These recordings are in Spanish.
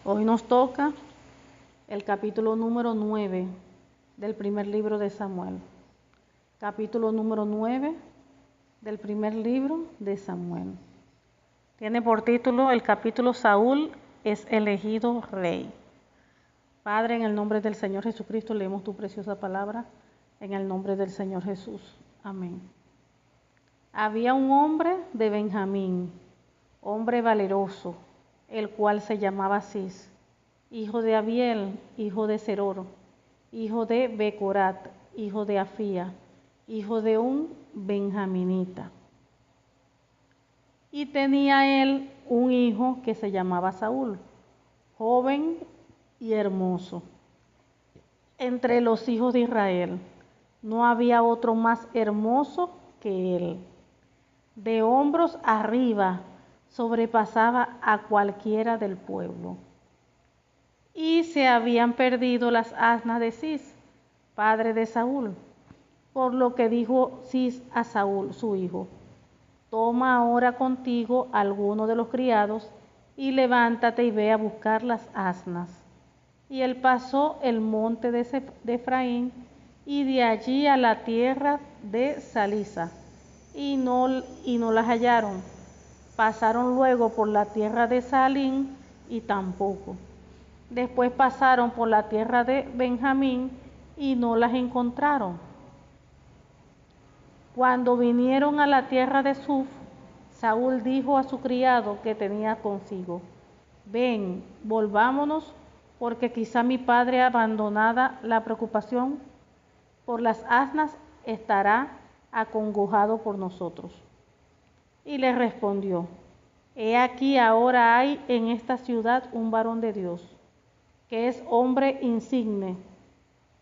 Hoy nos toca el capítulo número 9 del primer libro de Samuel. Capítulo número 9 del primer libro de Samuel. Tiene por título el capítulo Saúl es elegido rey. Padre, en el nombre del Señor Jesucristo, leemos tu preciosa palabra, en el nombre del Señor Jesús. Amén. Había un hombre de Benjamín, hombre valeroso, el cual se llamaba Cis, hijo de Abiel, hijo de Seror, hijo de Becorat, hijo de Afía, hijo de un benjaminita. Y tenía él un hijo que se llamaba Saúl, joven y hermoso. Entre los hijos de Israel no había otro más hermoso que él. De hombros arriba sobrepasaba a cualquiera del pueblo. Y se habían perdido las asnas de Cis, padre de Saúl, por lo que dijo Cis a Saúl, su hijo: toma ahora contigo alguno de los criados y levántate y ve a buscar las asnas. Y él pasó el monte de Efraín y de allí a la tierra de Salisa, y no las hallaron. Pasaron luego por la tierra de Salín y tampoco. Después pasaron por la tierra de Benjamín y no las encontraron. Cuando vinieron a la tierra de Suf, Saúl dijo a su criado que tenía consigo: ven, volvámonos, porque quizá mi padre, abandonada la preocupación por las asnas, estará acongojado por nosotros. Y le respondió: he aquí, ahora hay en esta ciudad un varón de Dios, que es hombre insigne.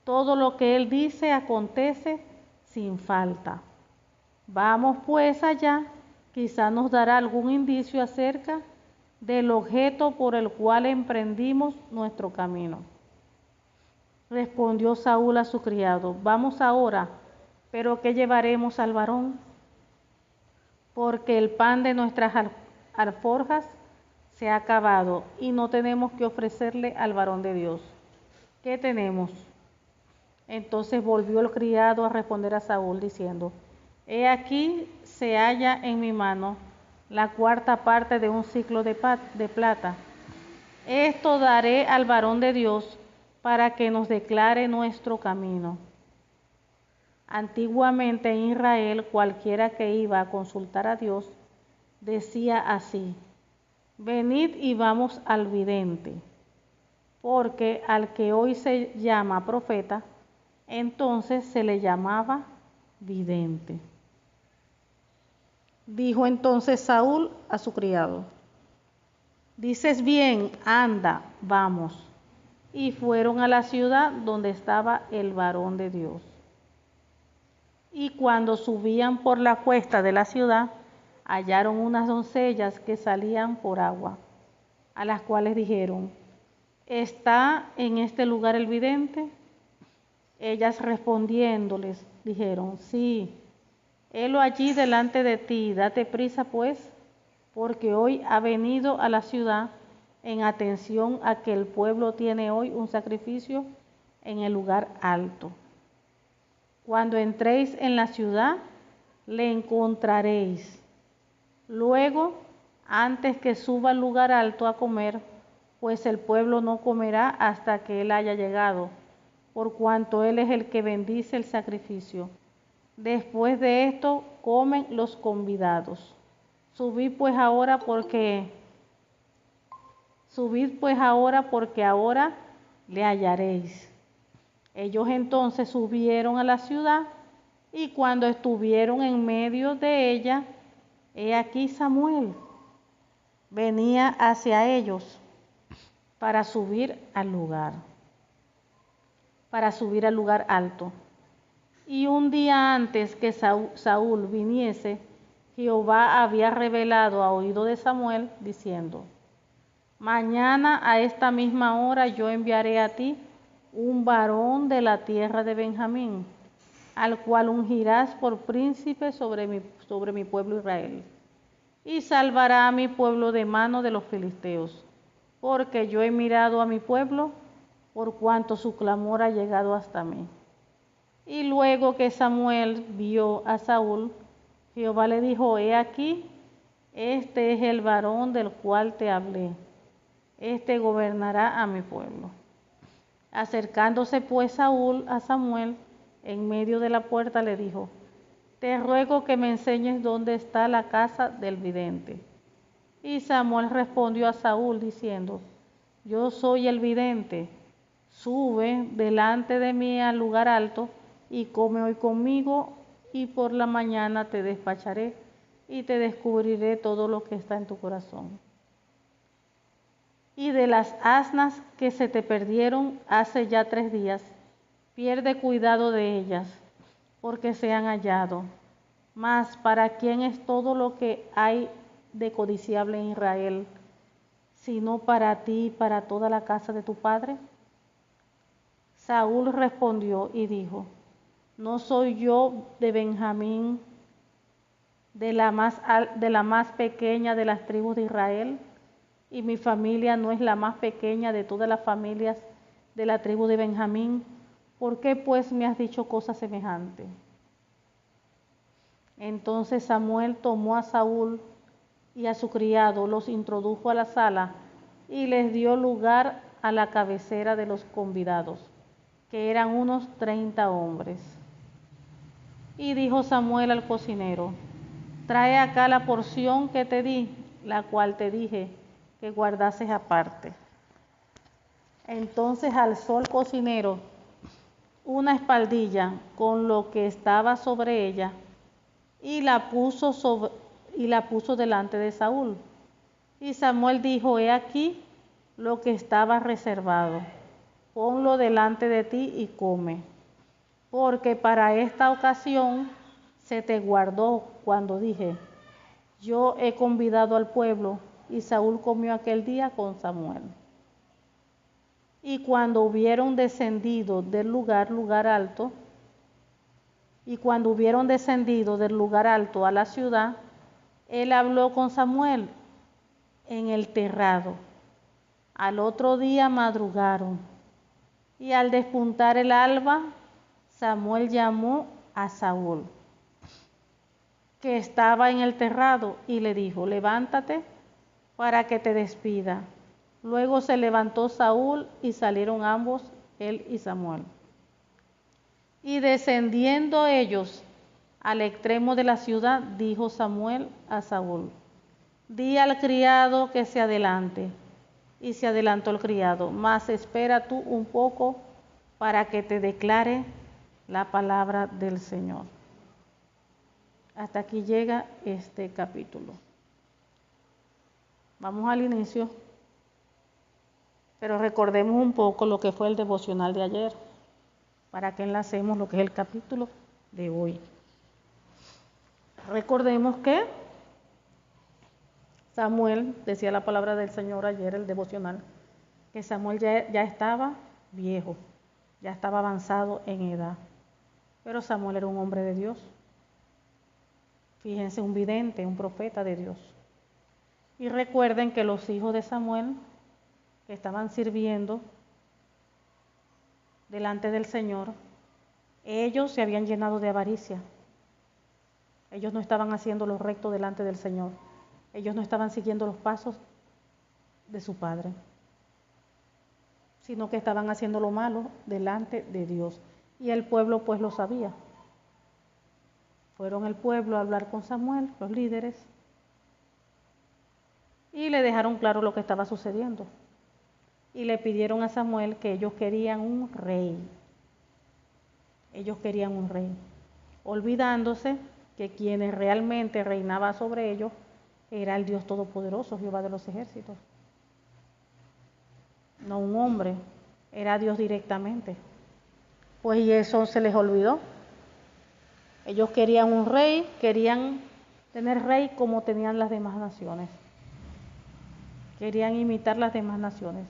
Todo lo que él dice acontece sin falta. Vamos pues allá, quizá nos dará algún indicio acerca del objeto por el cual emprendimos nuestro camino. Respondió Saúl a su criado: vamos ahora, pero ¿qué llevaremos al varón? Porque el pan de nuestras alforjas se ha acabado y no tenemos que ofrecerle al varón de Dios. ¿Qué tenemos? Entonces volvió el criado a responder a Saúl diciendo: he aquí se halla en mi mano la cuarta parte de un siclo de plata. Esto daré al varón de Dios para que nos declare nuestro camino. Antiguamente en Israel, cualquiera que iba a consultar a Dios decía así: venid y vamos al vidente, porque al que hoy se llama profeta, entonces se le llamaba vidente. Dijo entonces Saúl a su criado: dices bien, anda, vamos. Y fueron a la ciudad donde estaba el varón de Dios. Y cuando subían por la cuesta de la ciudad, hallaron unas doncellas que salían por agua, a las cuales dijeron: ¿está en este lugar el vidente? Ellas respondiéndoles dijeron: sí, helo allí delante de ti, date prisa pues, porque hoy ha venido a la ciudad en atención a que el pueblo tiene hoy un sacrificio en el lugar alto. Cuando entréis en la ciudad, le encontraréis. Luego, antes que suba al lugar alto a comer, pues el pueblo no comerá hasta que él haya llegado, por cuanto él es el que bendice el sacrificio. Después de esto, comen los convidados. Subid pues ahora porque ahora le hallaréis. Ellos entonces subieron a la ciudad, y cuando estuvieron en medio de ella, he aquí Samuel venía hacia ellos para subir al lugar alto. Y un día antes que Saúl viniese, Jehová había revelado a oído de Samuel, diciendo: mañana a esta misma hora yo enviaré a ti un varón de la tierra de Benjamín, al cual ungirás por príncipe sobre mi pueblo Israel, y salvará a mi pueblo de mano de los filisteos. porque yo he mirado a mi pueblo, por cuanto su clamor ha llegado hasta mí. Y luego que Samuel vio a Saúl, Jehová le dijo: he aquí, este es el varón del cual te hablé, este gobernará a mi pueblo. Acercándose pues Saúl a Samuel, en medio de la puerta le dijo: te ruego que me enseñes dónde está la casa del vidente. Y Samuel respondió a Saúl diciendo: yo soy el vidente, sube delante de mí al lugar alto y come hoy conmigo, y por la mañana te despacharé y te descubriré todo lo que está en tu corazón. Y de las asnas que se te perdieron hace ya 3 días, pierde cuidado de ellas, porque se han hallado. Mas ¿para quién es todo lo que hay de codiciable en Israel, sino para ti y para toda la casa de tu padre? Saúl respondió y dijo: ¿no soy yo de Benjamín, de la más pequeña de las tribus de Israel? Y mi familia no es la más pequeña de todas las familias de la tribu de Benjamín. ¿Por qué pues me has dicho cosa semejante? Entonces Samuel tomó a Saúl y a su criado, los introdujo a la sala y les dio lugar a la cabecera de los convidados, que eran unos 30 hombres. Y dijo Samuel al cocinero: trae acá la porción que te di, la cual te dije que guardases aparte. Entonces alzó el cocinero una espaldilla con lo que estaba sobre ella y la puso delante de Saúl. Y Samuel dijo: he aquí lo que estaba reservado, ponlo delante de ti y come, porque para esta ocasión se te guardó cuando dije: yo he convidado al pueblo. Y Saúl comió aquel día con Samuel. Y cuando hubieron descendido del lugar alto, a la ciudad, él habló con Samuel en el terrado. Al otro día madrugaron, y al despuntar el alba, Samuel llamó a Saúl, que estaba en el terrado, y le dijo: levántate para que te despida. Luego se levantó Saúl y salieron ambos, él y Samuel. Y descendiendo ellos al extremo de la ciudad, dijo Samuel a Saúl: di al criado que se adelante. Y se adelantó el criado: mas espera tú un poco para que te declare la palabra del Señor. Hasta aquí llega este capítulo. Vamos al inicio, pero recordemos un poco lo que fue el devocional de ayer, para que enlacemos lo que es el capítulo de hoy. Recordemos que Samuel, decía la palabra del Señor ayer, el devocional, que Samuel ya estaba viejo, ya estaba avanzado en edad, pero Samuel era un hombre de Dios. Fíjense, un vidente, un profeta de Dios. Y recuerden que los hijos de Samuel, que estaban sirviendo delante del Señor, ellos se habían llenado de avaricia. Ellos no estaban haciendo lo recto delante del Señor. Ellos no estaban siguiendo los pasos de su padre, sino que estaban haciendo lo malo delante de Dios. Y el pueblo pues lo sabía. Fueron el pueblo a hablar con Samuel, los líderes, y le dejaron claro lo que estaba sucediendo. Y le pidieron a Samuel que ellos querían un rey. Ellos querían un rey, olvidándose que quien realmente reinaba sobre ellos era el Dios Todopoderoso, Jehová de los ejércitos. No un hombre, era Dios directamente. Pues y eso se les olvidó. Ellos querían un rey, querían tener rey como tenían las demás naciones. Querían imitar las demás naciones.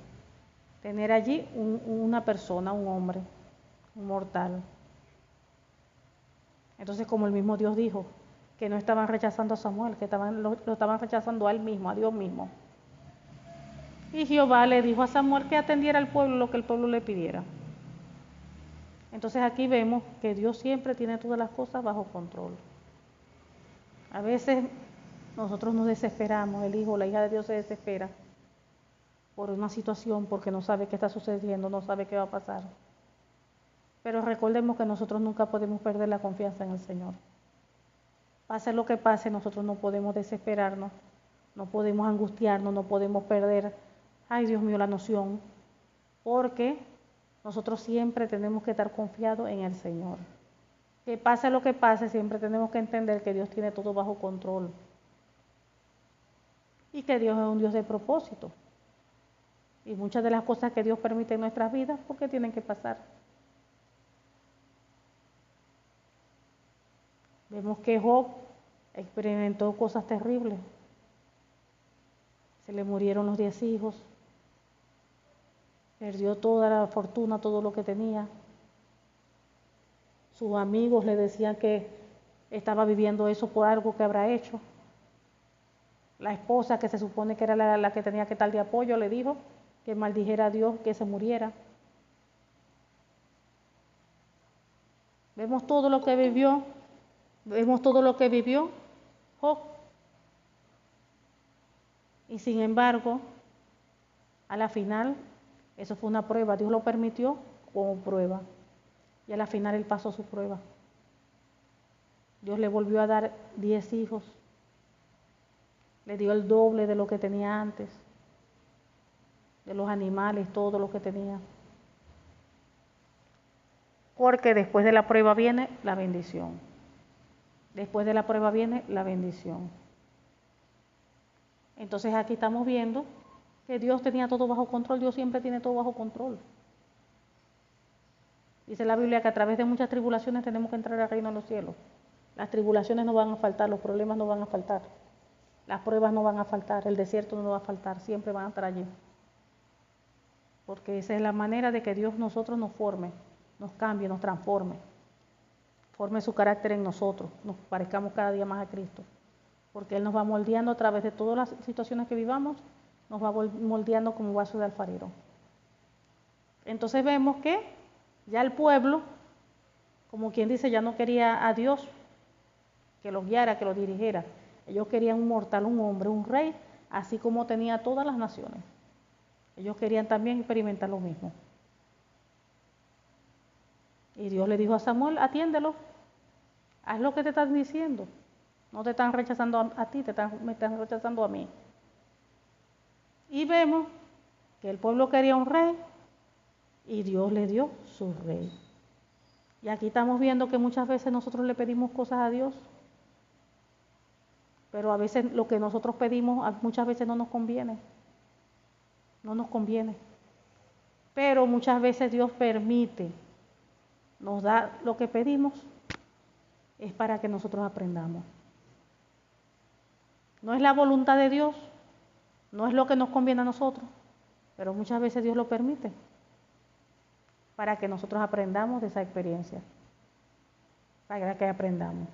Tener allí una persona, un hombre, un mortal. Entonces, como el mismo Dios dijo, que no estaban rechazando a Samuel, que lo estaban rechazando a él mismo, a Dios mismo. Y Jehová le dijo a Samuel que atendiera al pueblo lo que el pueblo le pidiera. Entonces aquí vemos que Dios siempre tiene todas las cosas bajo control. A veces nosotros nos desesperamos, el hijo o la hija de Dios se desespera por una situación porque no sabe qué está sucediendo, no sabe qué va a pasar. Pero recordemos que nosotros nunca podemos perder la confianza en el Señor. Pase lo que pase, nosotros no podemos desesperarnos, no podemos angustiarnos, no podemos perder, ay Dios mío, la noción, porque nosotros siempre tenemos que estar confiados en el Señor. Que pase lo que pase, siempre tenemos que entender que Dios tiene todo bajo control y que Dios es un Dios de propósito. Y muchas de las cosas que Dios permite en nuestras vidas, ¿por qué tienen que pasar? Vemos que Job experimentó cosas terribles. Se le murieron los 10 hijos, perdió toda la fortuna, todo lo que tenía. Sus amigos le decían que estaba viviendo eso por algo que habrá hecho. La esposa, que se supone que era la que tenía que estar de apoyo, le dijo que maldijera a Dios que se muriera. Vemos todo lo que vivió Job. Y sin embargo, a la final, eso fue una prueba, Dios lo permitió como prueba. Y a la final él pasó su prueba. Dios le volvió a dar 10 hijos. Le dio el doble de lo que tenía antes. De los animales, todo lo que tenía. Porque después de la prueba viene la bendición. Después de la prueba viene la bendición. Entonces aquí estamos viendo que Dios tenía todo bajo control. Dios siempre tiene todo bajo control. Dice la Biblia que a través de muchas tribulaciones tenemos que entrar al reino de los cielos. Las tribulaciones no van a faltar, los problemas no van a faltar, las pruebas no van a faltar, el desierto no va a faltar, siempre van a estar allí. Porque esa es la manera de que Dios nosotros nos forme, nos cambie, nos transforme, forme su carácter en nosotros, nos parezcamos cada día más a Cristo. Porque Él nos va moldeando a través de todas las situaciones que vivamos, nos va moldeando como vaso de alfarero. Entonces vemos que ya el pueblo, como quien dice, ya no quería a Dios que los guiara, que los dirigiera. Ellos querían un mortal, un hombre, un rey, así como tenía todas las naciones. Ellos querían también experimentar lo mismo. Y Dios le dijo a Samuel, atiéndelo, haz lo que te están diciendo. No te están rechazando a ti, me están rechazando a mí. Y vemos que el pueblo quería un rey y Dios le dio su rey. Y aquí estamos viendo que muchas veces nosotros le pedimos cosas a Dios, pero a veces lo que nosotros pedimos muchas veces no nos conviene. No nos conviene. Pero muchas veces Dios permite, nos da lo que pedimos, es para que nosotros aprendamos. No es la voluntad de Dios, no es lo que nos conviene a nosotros, pero muchas veces Dios lo permite para que nosotros aprendamos de esa experiencia, para que aprendamos.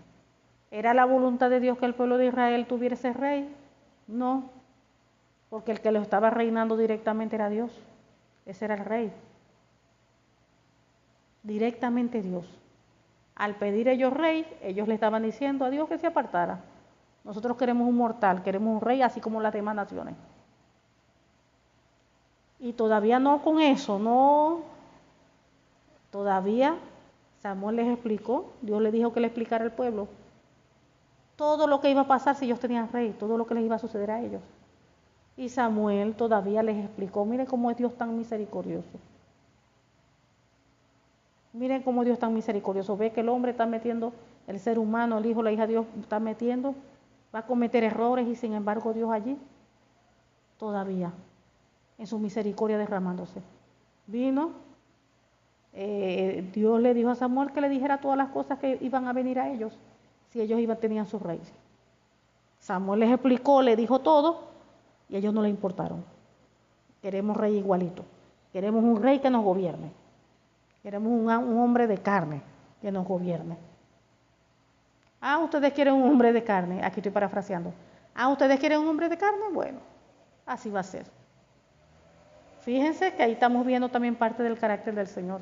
¿Era la voluntad de Dios que el pueblo de Israel tuviera ese rey? No, porque el que lo estaba reinando directamente era Dios, ese era el rey, directamente Dios. Al pedir ellos rey, ellos le estaban diciendo a Dios que se apartara. Nosotros queremos un mortal, queremos un rey así como las demás naciones. Y todavía no con eso, no. Todavía Samuel les explicó, Dios le dijo que le explicara al pueblo todo lo que iba a pasar si ellos tenían rey, todo lo que les iba a suceder a ellos. Y Samuel todavía les explicó, miren cómo es Dios tan misericordioso. Miren cómo Dios es tan misericordioso. Ve que el hombre está metiendo, el ser humano, el hijo, la hija de Dios está metiendo, va a cometer errores y sin embargo Dios allí, todavía, en su misericordia derramándose. Vino, Dios le dijo a Samuel que le dijera todas las cosas que iban a venir a ellos, si ellos tenían su rey. Samuel les explicó, le dijo todo, y a ellos no les importaron. Queremos rey igualito, queremos un rey que nos gobierne. Queremos un hombre de carne que nos gobierne. Ustedes quieren un hombre de carne. Aquí estoy parafraseando. Ustedes quieren un hombre de carne. Bueno, así va a ser. Fíjense que ahí estamos viendo también parte del carácter del Señor.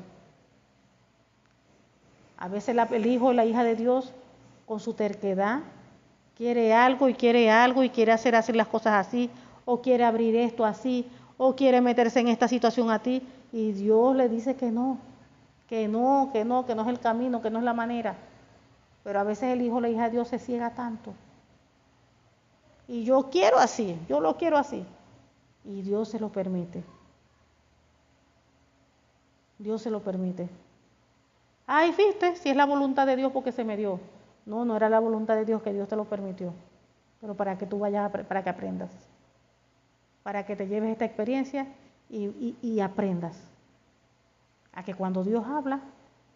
A veces el hijo o la hija de Dios, con su terquedad, quiere algo y quiere algo y quiere hacer así las cosas así, o quiere abrir esto así, o quiere meterse en esta situación a ti, y Dios le dice que no, que no, que no, que no es el camino, que no es la manera. Pero a veces el hijo o la hija de Dios se ciega tanto. Y yo quiero así, yo lo quiero así. Y Dios se lo permite. Dios se lo permite. Ay, viste, si es la voluntad de Dios porque se me dio. No, no era la voluntad de Dios, que Dios te lo permitió. Pero para que tú vayas, para que aprendas. Para que te lleves esta experiencia y aprendas. A que cuando Dios habla,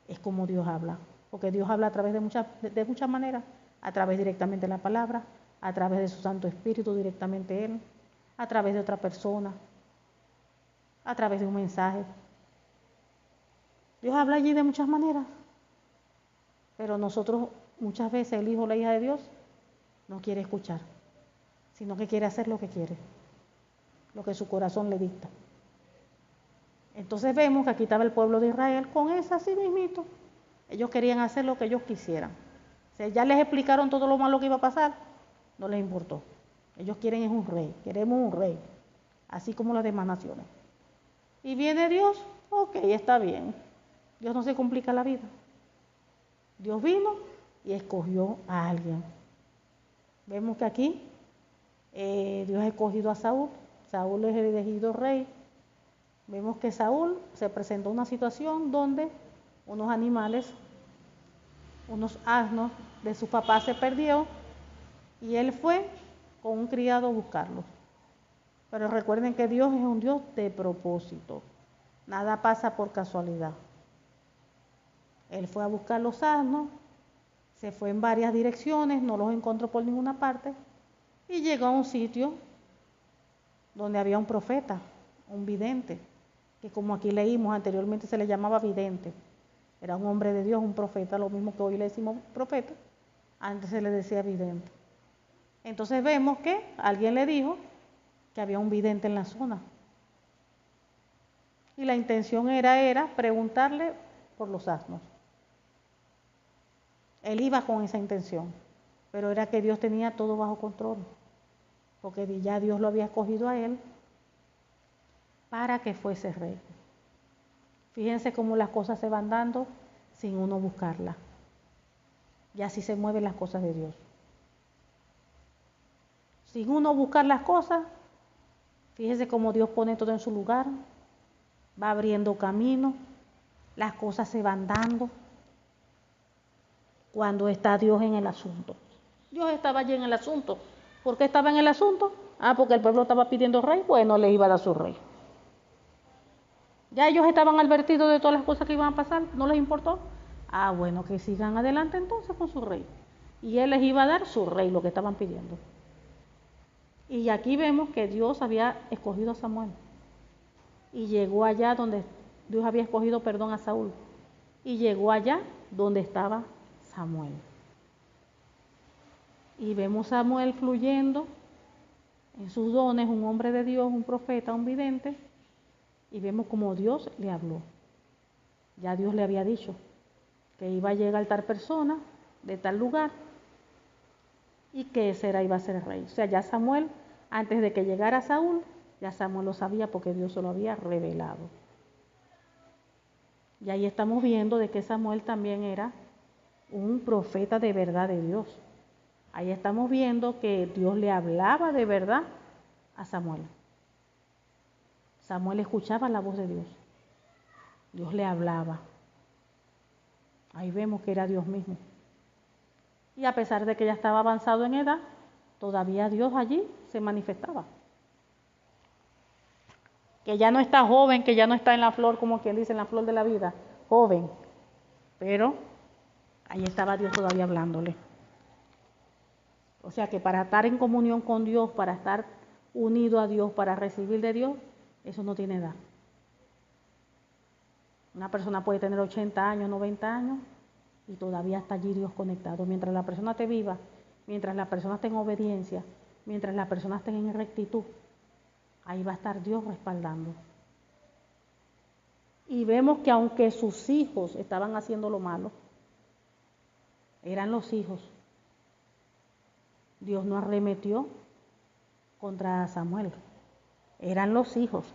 es como Dios habla. Porque Dios habla a través de muchas maneras. A través directamente de la palabra, a través de su Santo Espíritu, directamente Él, a través de otra persona, a través de un mensaje. Dios habla allí de muchas maneras, pero nosotros muchas veces, el hijo o la hija de Dios, no quiere escuchar, sino que quiere hacer lo que quiere, lo que su corazón le dicta. Entonces vemos que aquí estaba el pueblo de Israel con esa así mismito. Ellos querían hacer lo que ellos quisieran. O sea, ya les explicaron todo lo malo que iba a pasar, no les importó. Ellos quieren es un rey, queremos un rey, así como las demás naciones. Y viene Dios, ok, está bien. Dios no se complica la vida. Dios vino y escogió a alguien. Vemos que aquí Dios ha escogido a Saúl. Saúl es el elegido rey. Vemos que Saúl se presentó una situación donde unos animales, unos asnos de su papá se perdió y él fue con un criado a buscarlos. Pero recuerden que Dios es un Dios de propósito. Nada pasa por casualidad. Él fue a buscar los asnos, se fue en varias direcciones, no los encontró por ninguna parte y llegó a un sitio donde había un profeta, un vidente, que como aquí leímos anteriormente se le llamaba vidente. Era un hombre de Dios, un profeta, lo mismo que hoy le decimos profeta, antes se le decía vidente. Entonces vemos que alguien le dijo que había un vidente en la zona. Y la intención era preguntarle por los asnos. Él iba con esa intención, pero era que Dios tenía todo bajo control, porque ya Dios lo había escogido a él para que fuese rey. Fíjense cómo las cosas se van dando sin uno buscarlas. Y así se mueven las cosas de Dios. Sin uno buscar las cosas, fíjense cómo Dios pone todo en su lugar, va abriendo camino, las cosas se van dando cuando está Dios en el asunto. Dios estaba allí en el asunto. ¿Por qué estaba en el asunto? Porque el pueblo estaba pidiendo rey, bueno, les iba a dar su rey. Ya ellos estaban advertidos de todas las cosas que iban a pasar, no les importó. Bueno, que sigan adelante entonces con su rey. Y él les iba a dar su rey, lo que estaban pidiendo. Y aquí vemos que Dios había escogido a Samuel. Y llegó allá donde Dios había escogido, a Saúl. Y llegó allá donde estaba Samuel. Y vemos a Samuel fluyendo en sus dones, un hombre de Dios, un profeta, un vidente. Y vemos como Dios le habló. Ya Dios le había dicho que iba a llegar tal persona de tal lugar y que ese iba a ser rey. O sea, ya Samuel, antes de que llegara Saúl, ya Samuel lo sabía porque Dios se lo había revelado. Y ahí estamos viendo de que Samuel también era un profeta de verdad de Dios. Ahí estamos viendo que Dios le hablaba de verdad a Samuel. Samuel escuchaba la voz de Dios. Dios le hablaba. Ahí vemos que era Dios mismo. Y a pesar de que ya estaba avanzado en edad, todavía Dios allí se manifestaba. Que ya no está joven, que ya no está en la flor, como quien dice, en la flor de la vida, joven. Pero ahí estaba Dios todavía hablándole. O sea que para estar en comunión con Dios, para estar unido a Dios, para recibir de Dios, eso no tiene edad. Una persona puede tener 80 años, 90 años y todavía está allí Dios conectado. Mientras la persona esté viva, mientras la persona esté en obediencia, mientras la persona esté en rectitud, ahí va a estar Dios respaldando. Y vemos que aunque sus hijos estaban haciendo lo malo, eran los hijos, Dios no arremetió contra Samuel. Eran los hijos.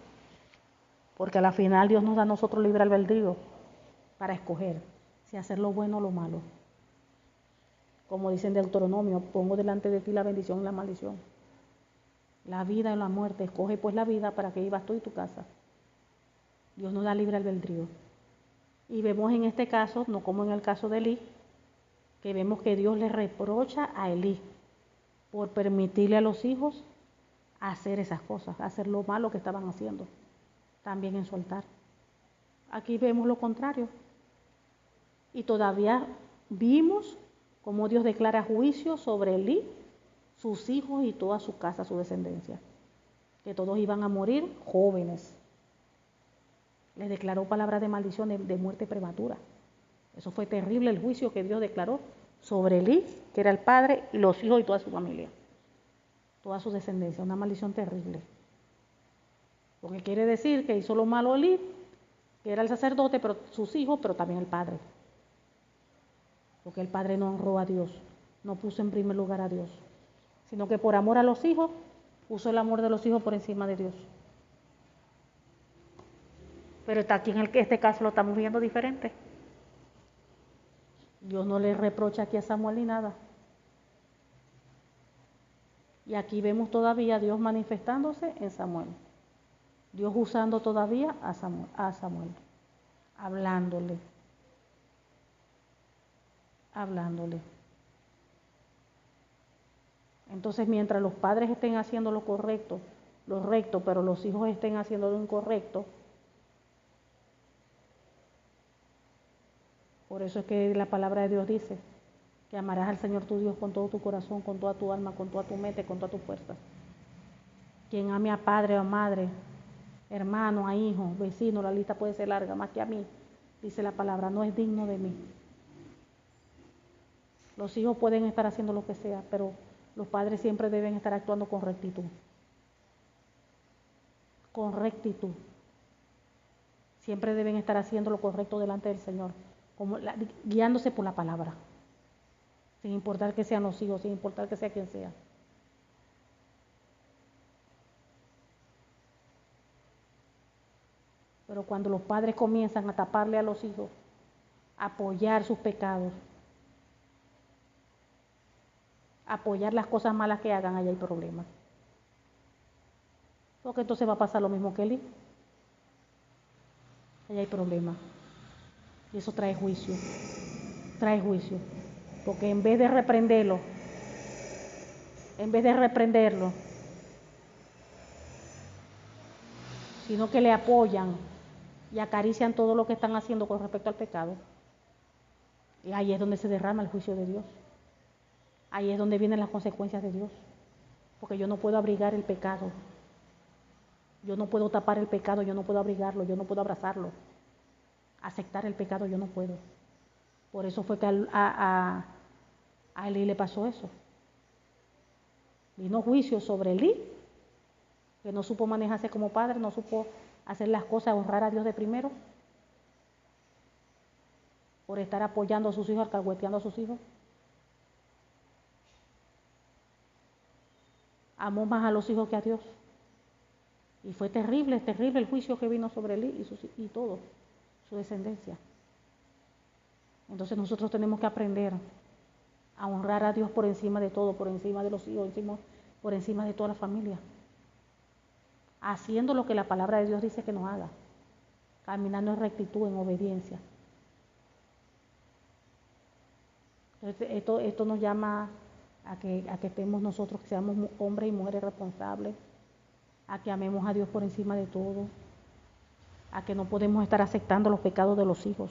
Porque a la final Dios nos da a nosotros libre albedrío para escoger si hacer lo bueno o lo malo. Como dice en Deuteronomio, pongo delante de ti la bendición y la maldición. La vida y la muerte. Escoge pues la vida para que vivas tú y tu casa. Dios nos da libre albedrío. Y vemos en este caso, no como en el caso de Elí, que vemos que Dios le reprocha a Elí por permitirle a los hijos hacer esas cosas, hacer lo malo que estaban haciendo, también en su altar. Aquí vemos lo contrario. Y todavía vimos cómo Dios declara juicio sobre Elí, sus hijos y toda su casa, su descendencia, que todos iban a morir jóvenes. Les declaró palabras de maldición, de muerte prematura. Eso fue terrible el juicio que Dios declaró sobre Elí, que era el padre, y los hijos y toda su familia, toda su descendencia. Una maldición terrible. Lo que quiere decir que hizo lo malo Elí, que era el sacerdote, pero sus hijos, pero también el padre. Porque el padre no honró a Dios, no puso en primer lugar a Dios, sino que por amor a los hijos, puso el amor de los hijos por encima de Dios. Pero está aquí en este caso lo estamos viendo diferente. Dios no le reprocha aquí a Samuel ni nada. Y aquí vemos todavía a Dios manifestándose en Samuel. Dios usando todavía a Samuel, hablándole. Entonces, mientras los padres estén haciendo lo correcto, lo recto, pero los hijos estén haciendo lo incorrecto, por eso es que la palabra de Dios dice que amarás al Señor tu Dios con todo tu corazón, con toda tu alma, con toda tu mente, con todas tus fuerzas. Quien ame a padre o a madre, hermano, a hijo, vecino, la lista puede ser larga, más que a mí, dice la palabra, no es digno de mí. Los hijos pueden estar haciendo lo que sea, pero los padres siempre deben estar actuando con rectitud. Con rectitud. Siempre deben estar haciendo lo correcto delante del Señor, guiándose por la palabra. Sin importar que sean los hijos, sin importar que sea quien sea. Pero cuando los padres comienzan a taparle a los hijos, a apoyar sus pecados, a apoyar las cosas malas que hagan, allá hay problemas. Porque entonces va a pasar lo mismo que Elí. Allá hay problemas. Y eso trae juicio. Trae juicio. Porque en vez de reprenderlo, sino que le apoyan y acarician todo lo que están haciendo con respecto al pecado, y ahí es donde se derrama el juicio de Dios. Ahí es donde vienen las consecuencias de Dios. Porque yo no puedo abrigar el pecado. Yo no puedo tapar el pecado, yo no puedo abrigarlo, yo no puedo abrazarlo. Aceptar el pecado yo no puedo. Por eso fue que a Elí le pasó eso. Vino juicio sobre Elí, que no supo manejarse como padre, no supo hacer las cosas, honrar a Dios de primero, por estar apoyando a sus hijos, alcahueteando a sus hijos. Amó más a los hijos que a Dios. Y fue terrible, terrible el juicio que vino sobre Elí y todo, su descendencia. Entonces nosotros tenemos que aprender a honrar a Dios por encima de todo, por encima de los hijos, por encima de toda la familia. Haciendo lo que la palabra de Dios dice que nos haga. Caminando en rectitud, en obediencia. Entonces, esto nos llama a que estemos nosotros, que seamos hombres y mujeres responsables, a que amemos a Dios por encima de todo, a que no podemos estar aceptando los pecados de los hijos.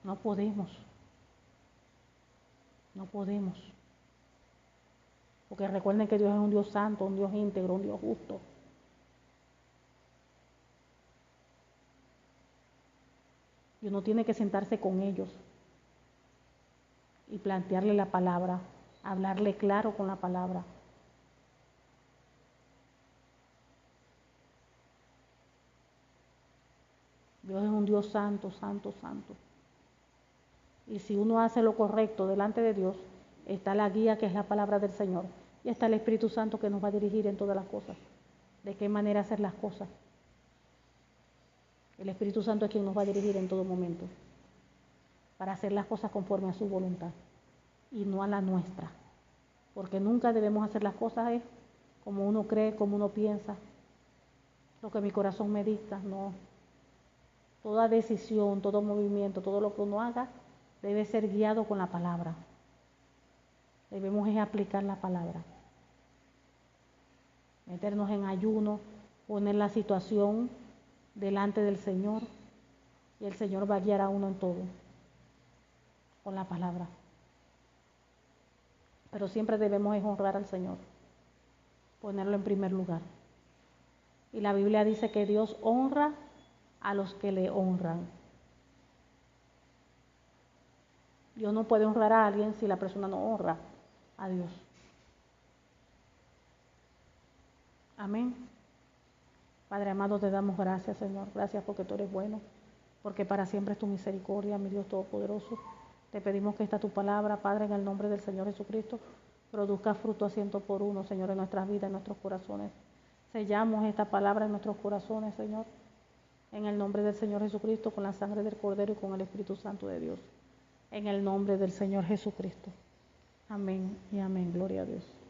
No podemos. No podemos. Porque recuerden que Dios es un Dios santo, un Dios íntegro, un Dios justo. Y uno tiene que sentarse con ellos y plantearle la palabra, hablarle claro con la palabra. Dios es un Dios santo, santo, santo. Y si uno hace lo correcto delante de Dios, está la guía que es la palabra del Señor. Y está el Espíritu Santo que nos va a dirigir en todas las cosas. De qué manera hacer las cosas. El Espíritu Santo es quien nos va a dirigir en todo momento. Para hacer las cosas conforme a su voluntad. Y no a la nuestra. Porque nunca debemos hacer las cosas como uno cree, como uno piensa. Lo que mi corazón me dicta, no. Toda decisión, todo movimiento, todo lo que uno haga, debe ser guiado con la palabra. Debemos aplicar la palabra. Meternos en ayuno, poner la situación delante del Señor y el Señor va a guiar a uno en todo, con la palabra. Pero siempre debemos honrar al Señor, ponerlo en primer lugar. Y la Biblia dice que Dios honra a los que le honran. Dios no puede honrar a alguien si la persona no honra a Dios. Amén. Padre amado, te damos gracias, Señor. Gracias porque tú eres bueno, porque para siempre es tu misericordia, mi Dios Todopoderoso. Te pedimos que esta tu palabra, Padre, en el nombre del Señor Jesucristo, produzca fruto a 100%, Señor, en nuestras vidas, en nuestros corazones. Sellamos esta palabra en nuestros corazones, Señor, en el nombre del Señor Jesucristo, con la sangre del Cordero y con el Espíritu Santo de Dios. En el nombre del Señor Jesucristo. Amén y amén. Gloria a Dios.